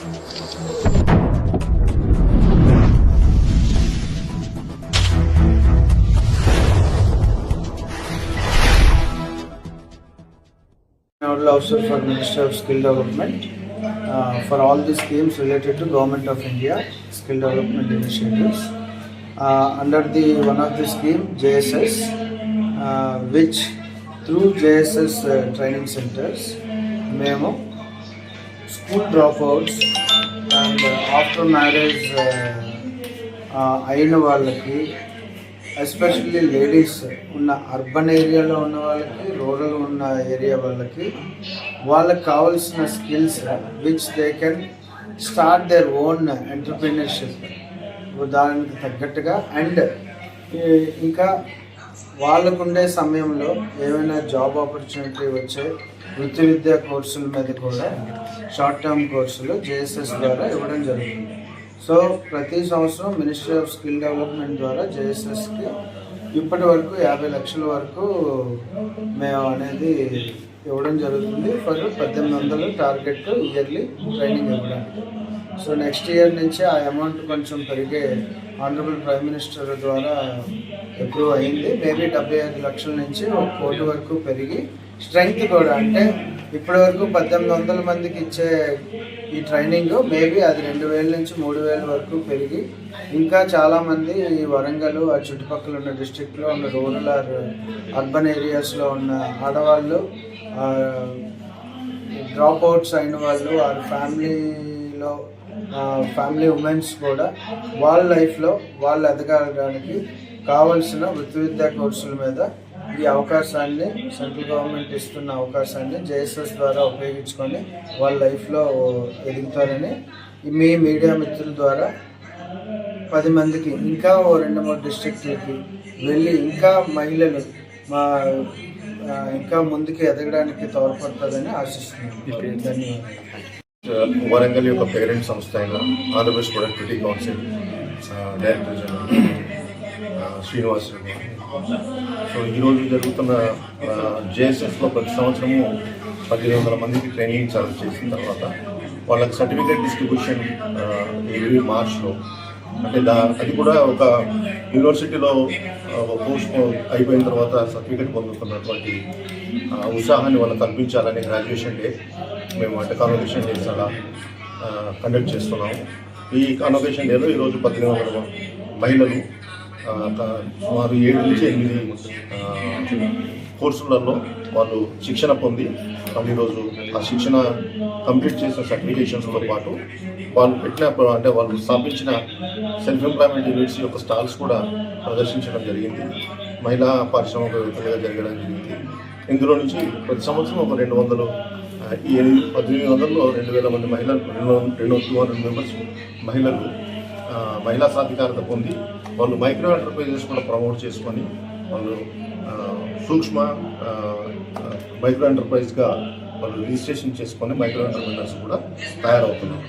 Nodal Officer for Ministry of Skill Development for all the schemes related to Government of India skill development initiatives. Under the one of the scheme JSS, which through JSS training centers, memo school dropouts and after marriage అయిన వాళ్ళకి especially ladies ఉన్న urban ఏరియాలో ఉన్న వాళ్ళకి, rural ఉన్న area వాళ్ళకి కావాల్సిన skills which they can start their own entrepreneurship దానికి తగ్గట్టుగా అండ్ ఇంకా వాళ్ళకుండే సమయంలో ఏమైనా జాబ్ ఆపర్చునిటీ వచ్చే వృత్తి విద్యా కోర్సుల మీద కూడా షార్ట్ టర్మ్ కోర్సులు జేఎస్ఎస్ ద్వారా ఇవ్వడం జరుగుతుంది. సో ప్రతి సంవత్సరం మినిస్ట్రీ ఆఫ్ స్కిల్ డెవలప్మెంట్ ద్వారా జేఎస్ఎస్కి ఇప్పటి వరకు 50 లక్షల వరకు మేము అనేది ఇవ్వడం జరుగుతుంది. ఫర్ 1800 టార్గెట్ ఇయర్లీ ట్రైనింగ్ ఇవ్వడానికి. సో నెక్స్ట్ ఇయర్ నుంచి ఆ అమౌంట్ కొంచెం పెరిగే ఆనరబుల్ ప్రైమ్ మినిస్టర్ ద్వారా అప్రూవ్ అయింది. మేబీ 75 లక్షల నుంచి 1 కోటి వరకు పెరిగి స్ట్రెంగ్త్ కూడా అంటే ఇప్పటి వరకు 1800 మందికి ఇచ్చే ఈ ట్రైనింగ్ మేబీ అది 2000 నుంచి 3000 వరకు పెరిగి ఇంకా చాలామంది వరంగల్ ఆ చుట్టుపక్కల ఉన్న డిస్ట్రిక్ట్లో ఉన్న రూరల్ ఆర్ అర్బన్ ఏరియాస్లో ఉన్న ఆడవాళ్ళు, డ్రాప్ అవుట్స్ అయిన వాళ్ళు, వారి ఫ్యామిలీ ఉమెన్స్ కూడా వాళ్ళ లైఫ్లో వాళ్ళు ఎదగడానికి కావలసిన వృత్తి విద్యా కోర్సుల మీద ఈ అవకాశాన్ని సెంట్రల్ గవర్నమెంట్ ఇస్తున్న అవకాశాన్ని జేఎస్ఎస్ ద్వారా ఉపయోగించుకొని వాళ్ళ లైఫ్లో ఎదుగుతారని మీ మీడియా మిత్రుల ద్వారా 10 మందికి ఇంకా 2-3 డిస్ట్రిక్ట్లకి వెళ్ళి ఇంకా మహిళలు ఇంకా ముందుకు ఎదగడానికి తోడ్పడుతుందని ఆశిస్తున్నాను. ధన్యవాదాలు. వరంగల్ యొక్క పేరెంట్ సంస్థ అయిన Andhra Pradesh productivity council director general Srinivas Reddy. So ఈరోజు జరుగుతున్న జేఎస్ఎస్లో ప్రతి సంవత్సరము 1800 మందికి ట్రైనింగ్ చాలు చేసిన తర్వాత వాళ్ళకి సర్టిఫికేట్ డిస్ట్రిబ్యూషన్ ఎవ్రీ మార్చ్లో, అంటే అది కూడా ఒక యూనివర్సిటీలో కోర్స్ అయిపోయిన తర్వాత సర్టిఫికేట్ పొందుతున్నటువంటి ఉత్సాహాన్ని వాళ్ళకి కల్పించాలని గ్రాడ్యుయేషన్ డే మేము అంటే కాన్వకేషన్ డేస్ అలా కండక్ట్ చేస్తున్నాము. ఈ కాన్వకేషన్ డేలో ఈరోజు 1800 మహిళలు సుమారు 7 నుంచి 8 కోర్సులలో వాళ్ళు శిక్షణ పొంది ఈరోజు ఆ శిక్షణ కంప్లీట్ చేసిన సర్టిఫికేషన్స్తో పాటు వాళ్ళు పెట్టిన అంటే వాళ్ళు స్థాపించిన సెల్ఫ్ ఎంప్లాయ్మెంట్ యూనిట్స్ యొక్క స్టాల్స్ కూడా ప్రదర్శించడం జరిగింది. మహిళా పారిశ్రామికవేత్తలుగా జరగడం జరిగింది. ఇందులో నుంచి ప్రతి సంవత్సరం ఒక 200 ఈ 1800లో 2000 మంది మహిళలు 200 మెంబర్స్ మహిళలు మహిళా సాధికారత పొంది వాళ్ళు మైక్రో ఎంటర్ప్రైజెస్ కూడా ప్రమోట్ చేసుకొని వాళ్ళు సూక్ష్మ మైక్రో ఎంటర్ప్రైజ్గా వాళ్ళు రిజిస్ట్రేషన్ చేసుకొని మైక్రో ఎంటర్ప్రైజర్స్ కూడా తయారవుతున్నారు.